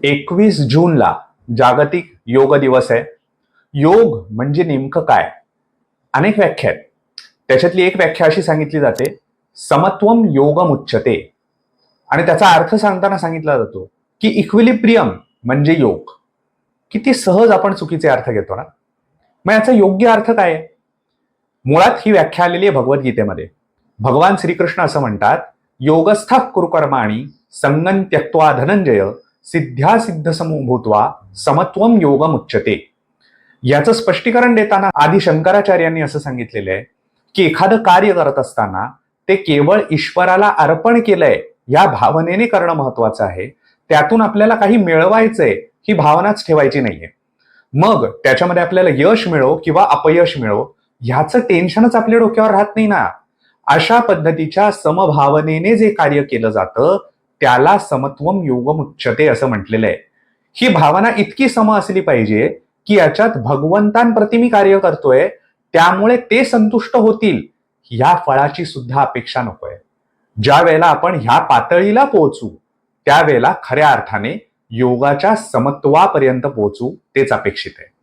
21 जूनला जागतिक योग दिवस आहे. योग म्हणजे नेमकं काय? अनेक व्याख्या आहेत. त्याच्यातली एक व्याख्या अशी सांगितली जाते, समत्वम योगमुच्यते. आणि त्याचा अर्थ सांगताना सांगितला जातो की इक्विलिब्रियम म्हणजे योग. किती सहज आपण चुकीचे अर्थ घेतो ना. मग याचा योग्य अर्थ काय आहे? मुळात ही व्याख्या आलेली आहे भगवद्गीतेमध्ये. भगवान श्रीकृष्ण असं म्हणतात, योगस्थ कुरुकर्माणि संगं त्यक्त्वा धनंजय सिद्ध्या सिद्ध समूभूत्वा समत्वम योगमुच्यते. याचं स्पष्टीकरण देताना आदि शंकराचार्यांनी असं सांगितलेलं आहे की एखादं कार्य करत असताना ते केवळ ईश्वराला अर्पण केलंय या भावनेने करणं महत्वाचं आहे. त्यातून आपल्याला काही मिळवायचंय ही भावनाच ठेवायची नाहीये. मग त्याच्यामध्ये आपल्याला यश मिळो किंवा अपयश मिळो ह्याचं टेन्शनच आपल्या डोक्यावर राहत नाही ना. अशा पद्धतीच्या समभावनेने जे कार्य केलं जातं त्याला समत्वम योगमुच्यते असं म्हटलेलं आहे. ही भावना इतकी सम असली पाहिजे की याच्यात भगवंतांप्रती मी कार्य करतोय त्यामुळे ते संतुष्ट होतील या फळाची सुद्धा अपेक्षा नकोय. ज्या वेळेला आपण ह्या पातळीला पोहोचू त्यावेळेला खऱ्या अर्थाने योगाच्या समत्वापर्यंत पोहोचू तेच अपेक्षित आहे.